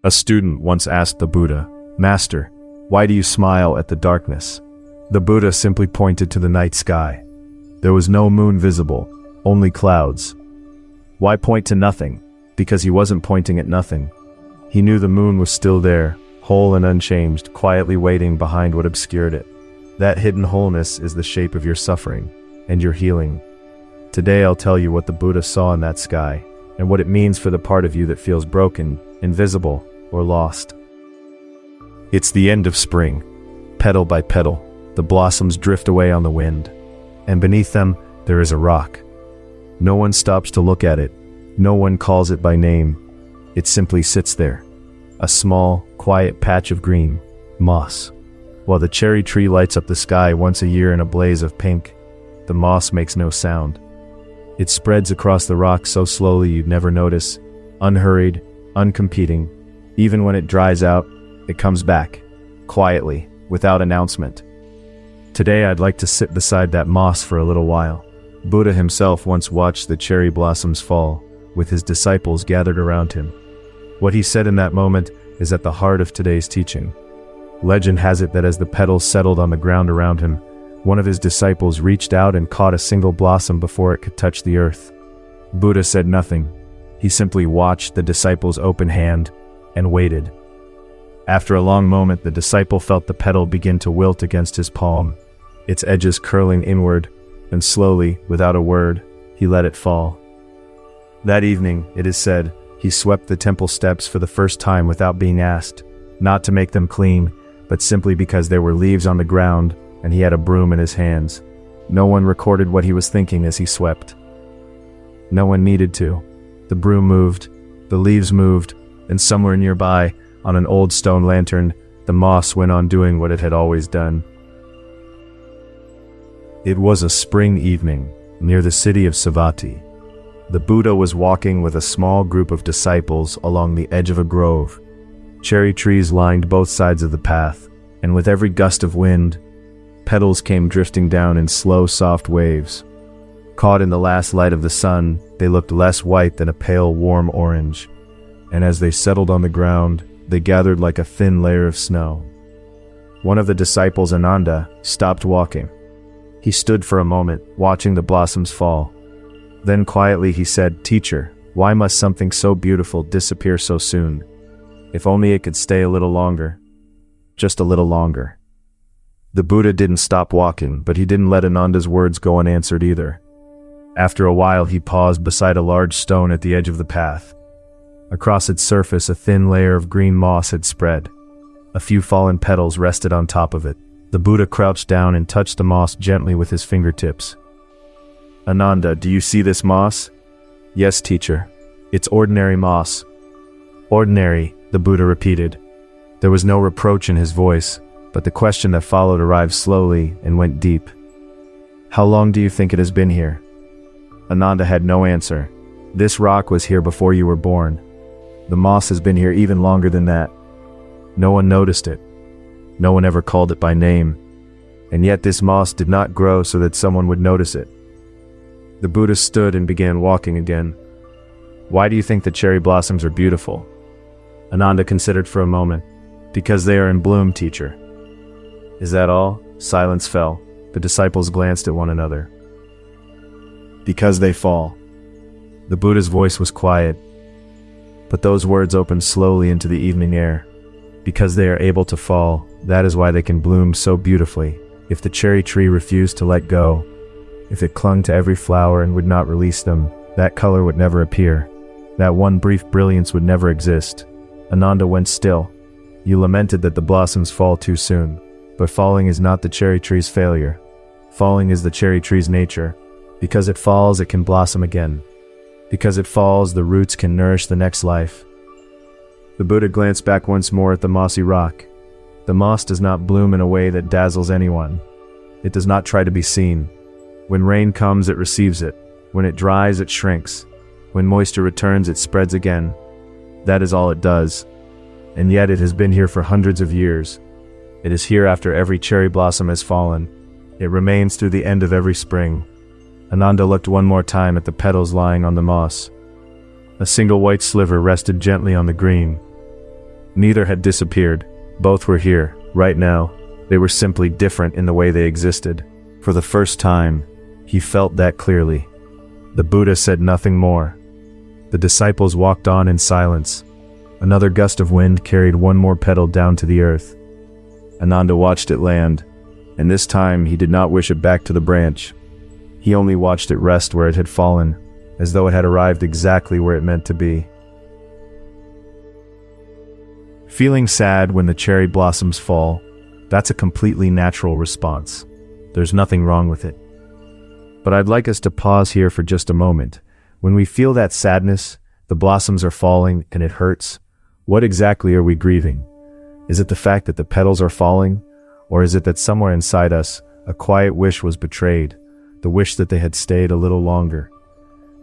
A student once asked the Buddha, "Master, why do you smile at the darkness?" The Buddha simply pointed to the night sky. There was no moon visible, only clouds. Why point to nothing? Because he wasn't pointing at nothing. He knew the moon was still there, whole and unchanged, quietly waiting behind what obscured it. That hidden wholeness is the shape of your suffering and your healing. Today I'll tell you what the Buddha saw in that sky, and what it means for the part of you that feels broken, invisible, or lost. It's the end of spring. Petal by petal, the blossoms drift away on the wind, and beneath them, there is a rock. No one stops to look at it. No one calls it by name. It simply sits there. A small, quiet patch of green, moss. While the cherry tree lights up the sky once a year in a blaze of pink, the moss makes no sound. It spreads across the rock so slowly you'd never notice, unhurried, uncompeting. Even when it dries out, it comes back, quietly, without announcement. Today I'd like to sit beside that moss for a little while. Buddha himself once watched the cherry blossoms fall, with his disciples gathered around him. What he said in that moment is at the heart of today's teaching. Legend has it that as the petals settled on the ground around him, one of his disciples reached out and caught a single blossom before it could touch the earth. Buddha said nothing. He simply watched the disciple's open hand and waited. After a long moment, the disciple felt the petal begin to wilt against his palm, its edges curling inward, and slowly, without a word, he let it fall. That evening, it is said, he swept the temple steps for the first time without being asked, not to make them clean, but simply because there were leaves on the ground and he had a broom in his hands. No one recorded what he was thinking as he swept. No one needed to. The broom moved, the leaves moved, and somewhere nearby, on an old stone lantern, the moss went on doing what it had always done. It was a spring evening, near the city of Savatthi. The Buddha was walking with a small group of disciples along the edge of a grove. Cherry trees lined both sides of the path, and with every gust of wind, petals came drifting down in slow, soft waves. Caught in the last light of the sun, they looked less white than a pale, warm orange, and as they settled on the ground, they gathered like a thin layer of snow. One of the disciples, Ananda, stopped walking. He stood for a moment, watching the blossoms fall. Then quietly he said, "Teacher, why must something so beautiful disappear so soon? If only it could stay a little longer. Just a little longer." The Buddha didn't stop walking, but he didn't let Ananda's words go unanswered either. After a while he paused beside a large stone at the edge of the path. Across its surface a thin layer of green moss had spread. A few fallen petals rested on top of it. The Buddha crouched down and touched the moss gently with his fingertips. "Ananda, do you see this moss?" "Yes, teacher. It's ordinary moss." "Ordinary," the Buddha repeated. There was no reproach in his voice, but the question that followed arrived slowly and went deep. "How long do you think it has been here?" Ananda had no answer. "This rock was here before you were born. The moss has been here even longer than that. No one noticed it. No one ever called it by name. And yet this moss did not grow so that someone would notice it." The Buddha stood and began walking again. "Why do you think the cherry blossoms are beautiful?" Ananda considered for a moment. "Because they are in bloom, teacher." "Is that all?" Silence fell. The disciples glanced at one another. "Because they fall." The Buddha's voice was quiet, but those words opened slowly into the evening air. Because they are able to fall, that is why they can bloom so beautifully. If the cherry tree refused to let go, if it clung to every flower and would not release them, that color would never appear. That one brief brilliance would never exist. Ananda went still. "You lamented that the blossoms fall too soon. But falling is not the cherry tree's failure. Falling is the cherry tree's nature. Because it falls, it can blossom again. Because it falls, the roots can nourish the next life." The Buddha glanced back once more at the mossy rock. The moss does not bloom in a way that dazzles anyone. It does not try to be seen. When rain comes, it receives it. When it dries, it shrinks. When moisture returns, it spreads again. That is all it does. And yet it has been here for hundreds of years. It is here after every cherry blossom has fallen. It remains through the end of every spring. Ananda looked one more time at the petals lying on the moss. A single white sliver rested gently on the green. Neither had disappeared. Both were here, right now. They were simply different in the way they existed. For the first time, he felt that clearly. The Buddha said nothing more. The disciples walked on in silence. Another gust of wind carried one more petal down to the earth. Ananda watched it land, and this time he did not wish it back to the branch. He only watched it rest where it had fallen, as though it had arrived exactly where it meant to be. Feeling sad when the cherry blossoms fall, that's a completely natural response. There's nothing wrong with it. But I'd like us to pause here for just a moment. When we feel that sadness, the blossoms are falling and it hurts, what exactly are we grieving? Is it the fact that the petals are falling? Or is it that somewhere inside us, a quiet wish was betrayed, the wish that they had stayed a little longer?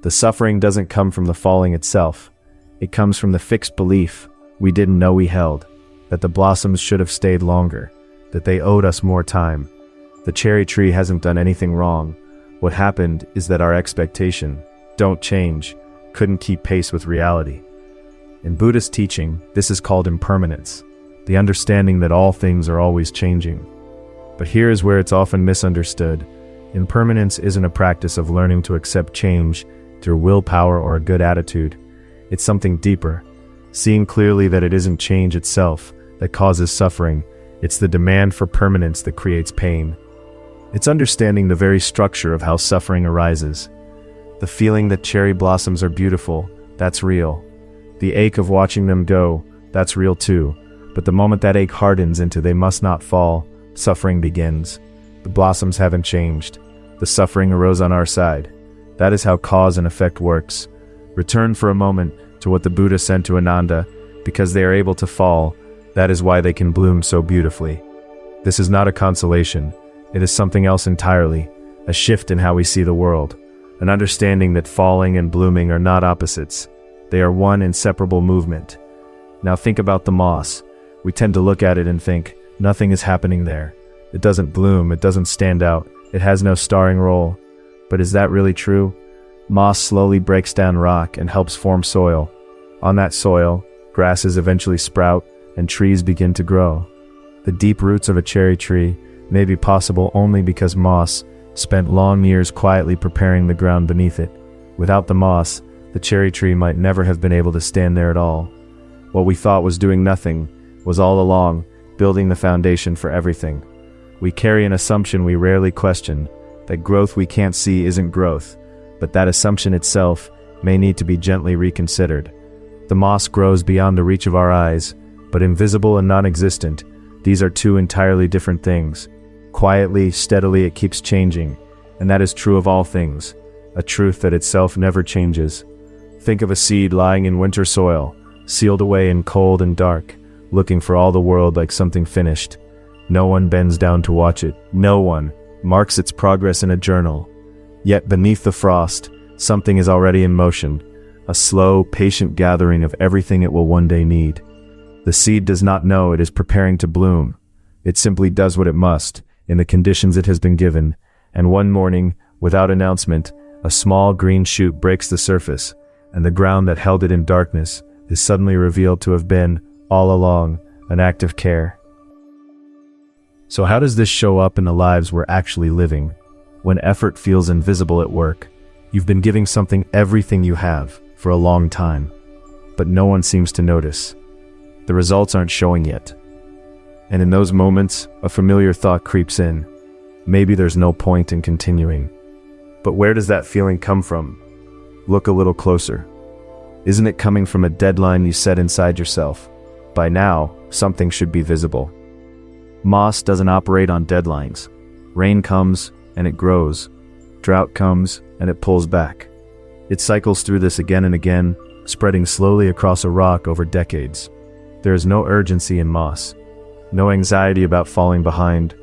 The suffering doesn't come from the falling itself. It comes from the fixed belief we didn't know we held, that the blossoms should have stayed longer, that they owed us more time. The cherry tree hasn't done anything wrong. What happened is that our expectation, don't change, couldn't keep pace with reality. In Buddhist teaching, this is called impermanence, the understanding that all things are always changing. But here is where it's often misunderstood. Impermanence isn't a practice of learning to accept change through willpower or a good attitude. It's something deeper, seeing clearly that it isn't change itself that causes suffering. It's the demand for permanence that creates pain. It's understanding the very structure of how suffering arises. The feeling that cherry blossoms are beautiful, that's real. The ache of watching them go, that's real too. But the moment that ache hardens into they must not fall, suffering begins. The blossoms haven't changed. The suffering arose on our side. That is how cause and effect works. Return for a moment to what the Buddha said to Ananda. Because they are able to fall, that is why they can bloom so beautifully. This is not a consolation. It is something else entirely, a shift in how we see the world, an understanding that falling and blooming are not opposites. They are one inseparable movement. Now think about the moss. We tend to look at it and think, nothing is happening there. It doesn't bloom, it doesn't stand out, it has no starring role. But is that really true? Moss slowly breaks down rock and helps form soil. On that soil, grasses eventually sprout and trees begin to grow. The deep roots of a cherry tree may be possible only because moss spent long years quietly preparing the ground beneath it. Without the moss, the cherry tree might never have been able to stand there at all. What we thought was doing nothing was all along building the foundation for everything. We carry an assumption we rarely question, that growth we can't see isn't growth, but that assumption itself may need to be gently reconsidered. The moss grows beyond the reach of our eyes, but invisible and non-existent, these are two entirely different things. Quietly, steadily it keeps changing, and that is true of all things, a truth that itself never changes. Think of a seed lying in winter soil, sealed away in cold and dark, looking for all the world like something finished. No one bends down to watch it, no one marks its progress in a journal. Yet beneath the frost, something is already in motion, a slow, patient gathering of everything it will one day need. The seed does not know it is preparing to bloom. It simply does what it must, in the conditions it has been given, and one morning, without announcement, a small green shoot breaks the surface, and the ground that held it in darkness is suddenly revealed to have been, all along, an act of care. So how does this show up in the lives we're actually living? When effort feels invisible at work, you've been giving something everything you have for a long time, but no one seems to notice. The results aren't showing yet. And in those moments, a familiar thought creeps in. Maybe there's no point in continuing. But where does that feeling come from? Look a little closer. Isn't it coming from a deadline you set inside yourself? By now, something should be visible. Moss doesn't operate on deadlines. Rain comes, and it grows. Drought comes, and it pulls back. It cycles through this again and again, spreading slowly across a rock over decades. There is no urgency in moss. No anxiety about falling behind.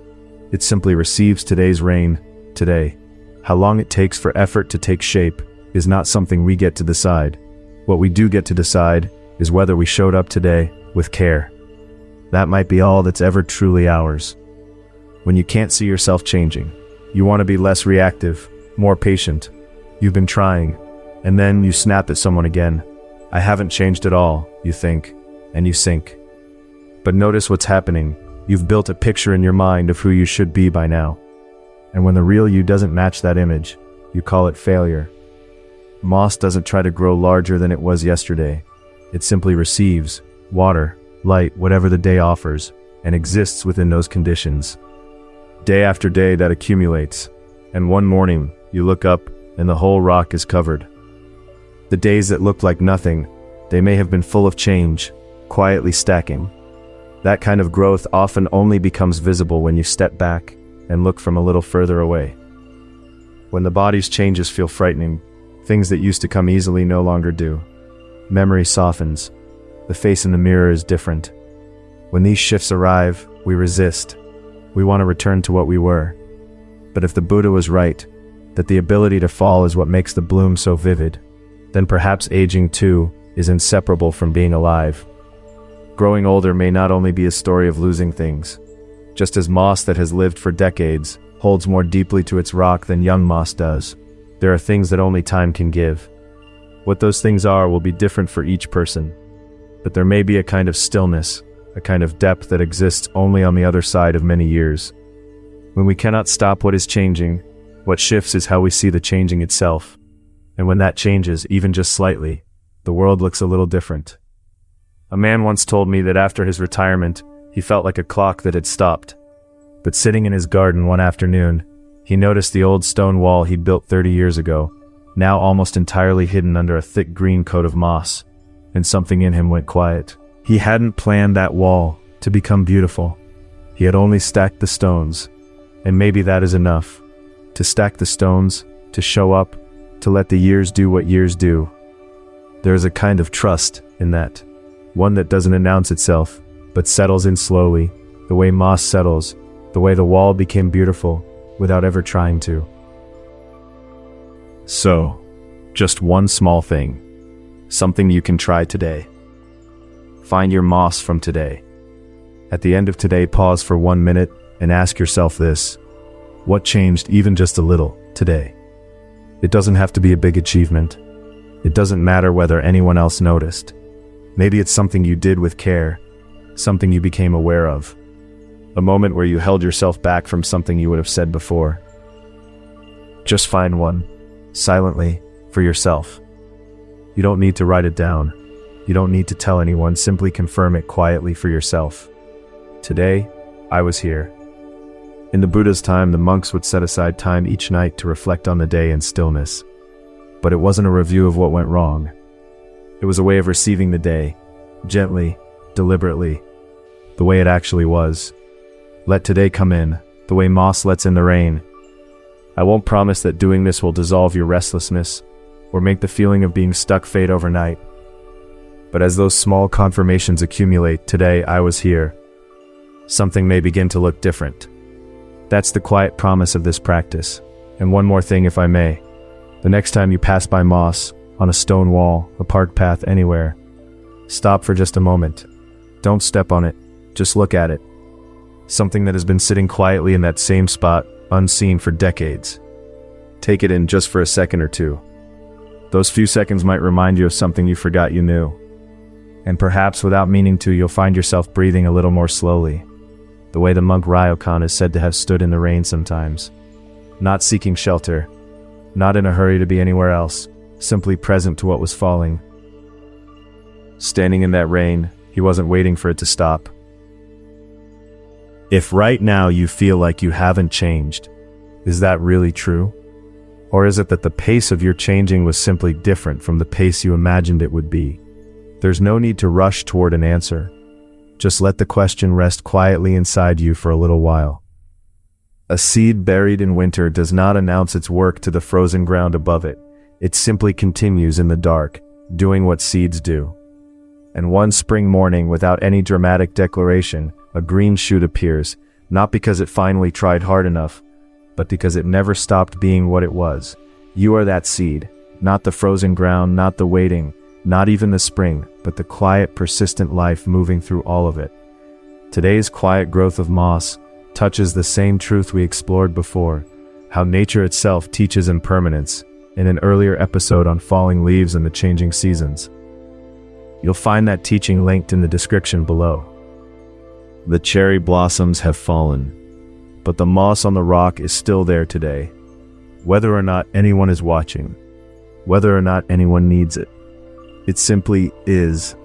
It simply receives today's rain, today. How long it takes for effort to take shape is not something we get to decide. What we do get to decide is whether we showed up today with care. That might be all that's ever truly ours. When you can't see yourself changing, you want to be less reactive, more patient. You've been trying, and then you snap at someone again. I haven't changed at all, you think, and you sink. But notice what's happening. You've built a picture in your mind of who you should be by now. And when the real you doesn't match that image, you call it failure. Moss doesn't try to grow larger than it was yesterday. It simply receives water, light, whatever the day offers, and exists within those conditions. Day after day that accumulates, and one morning you look up and the whole rock is covered. The days that looked like nothing, they may have been full of change, quietly stacking. That kind of growth often only becomes visible when you step back and look from a little further away. When the body's changes feel frightening, things that used to come easily no longer do. Memory softens. The face in the mirror is different. When these shifts arrive, we resist. We want to return to what we were. But if the Buddha was right, that the ability to fall is what makes the bloom so vivid, then perhaps aging too is inseparable from being alive. Growing older may not only be a story of losing things. Just as moss that has lived for decades holds more deeply to its rock than young moss does, there are things that only time can give. What those things are will be different for each person, but there may be a kind of stillness, a kind of depth that exists only on the other side of many years. When we cannot stop what is changing, what shifts is how we see the changing itself. And when that changes, even just slightly, the world looks a little different. A man once told me that after his retirement, he felt like a clock that had stopped. But sitting in his garden one afternoon, he noticed the old stone wall he'd built 30 years ago, now almost entirely hidden under a thick green coat of moss, and something in him went quiet. He hadn't planned that wall to become beautiful. He had only stacked the stones, and maybe that is enough. To stack the stones, to show up, to let the years do what years do. There is a kind of trust in that, one that doesn't announce itself, but settles in slowly, the way moss settles, the way the wall became beautiful, without ever trying to. So, just one small thing, something you can try today. Find your moss from today. At the end of today, pause for 1 minute and ask yourself this: what changed even just a little today? It doesn't have to be a big achievement. It doesn't matter whether anyone else noticed. Maybe it's something you did with care, something you became aware of, a moment where you held yourself back from something you would have said before. Just find one, silently, for yourself. You don't need to write it down. You don't need to tell anyone, simply confirm it quietly for yourself. Today, I was here. In the Buddha's time, the monks would set aside time each night to reflect on the day in stillness. But it wasn't a review of what went wrong. It was a way of receiving the day, gently, deliberately, the way it actually was. Let today come in, the way moss lets in the rain. I won't promise that doing this will dissolve your restlessness, or make the feeling of being stuck fade overnight. But as those small confirmations accumulate, today I was here, something may begin to look different. That's the quiet promise of this practice. And one more thing, if I may. The next time you pass by moss, on a stone wall, a park path, anywhere, stop for just a moment. Don't step on it, just look at it. Something that has been sitting quietly in that same spot, unseen for decades. Take it in just for a second or two. Those few seconds might remind you of something you forgot you knew. And perhaps without meaning to, you'll find yourself breathing a little more slowly, the way the monk Ryokan is said to have stood in the rain sometimes. Not seeking shelter, not in a hurry to be anywhere else, simply present to what was falling. Standing in that rain, he wasn't waiting for it to stop. If right now you feel like you haven't changed, is that really true? Or is it that the pace of your changing was simply different from the pace you imagined it would be? There's no need to rush toward an answer. Just let the question rest quietly inside you for a little while. A seed buried in winter does not announce its work to the frozen ground above it. It simply continues in the dark, doing what seeds do. And one spring morning, without any dramatic declaration, a green shoot appears, not because it finally tried hard enough, but because it never stopped being what it was. You are that seed, not the frozen ground, not the waiting, not even the spring, but the quiet, persistent life moving through all of it. Today's quiet growth of moss touches the same truth we explored before, how nature itself teaches impermanence, in an earlier episode on falling leaves and the changing seasons. You'll find that teaching linked in the description below. The cherry blossoms have fallen, but the moss on the rock is still there today. Whether or not anyone is watching, whether or not anyone needs it, it simply is.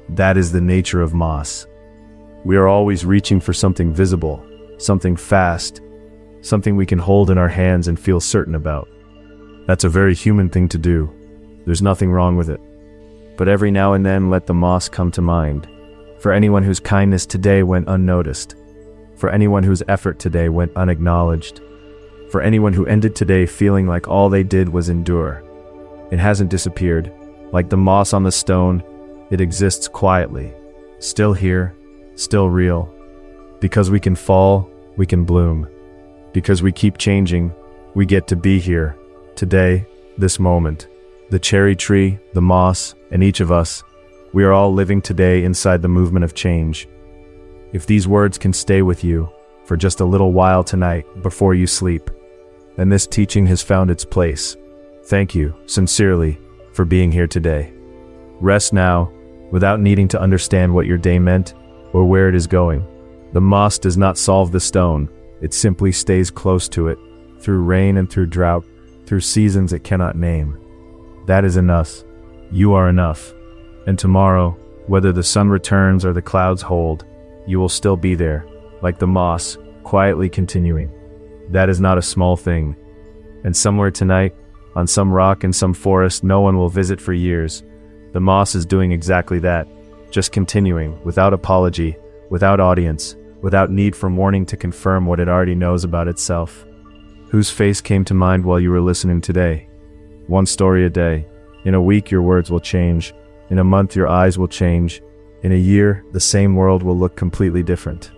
That is the nature of moss. We are always reaching for something visible, something fast, something we can hold in our hands and feel certain about. That's a very human thing to do. There's nothing wrong with it. But every now and then let the moss come to mind. For anyone whose kindness today went unnoticed. For anyone whose effort today went unacknowledged. For anyone who ended today feeling like all they did was endure. It hasn't disappeared. Like the moss on the stone, it exists quietly. Still here, still real. Because we can fall, we can bloom. Because we keep changing, we get to be here. Today, this moment. The cherry tree, the moss, and each of us, we are all living today inside the movement of change. If these words can stay with you for just a little while tonight before you sleep, then this teaching has found its place. Thank you, sincerely, for being here today. Rest now, without needing to understand what your day meant or where it is going. The moss does not solve the stone, it simply stays close to it, through rain and through drought, through seasons it cannot name. That is enough. You are enough. And tomorrow, whether the sun returns or the clouds hold, you will still be there, like the moss, quietly continuing. That is not a small thing. And somewhere tonight, on some rock in some forest no one will visit for years, the moss is doing exactly that, just continuing, without apology, without audience, without need for warning to confirm what it already knows about itself. Whose face came to mind while you were listening today? One story a day. In a week your words will change. In a month your eyes will change. In a year, the same world will look completely different.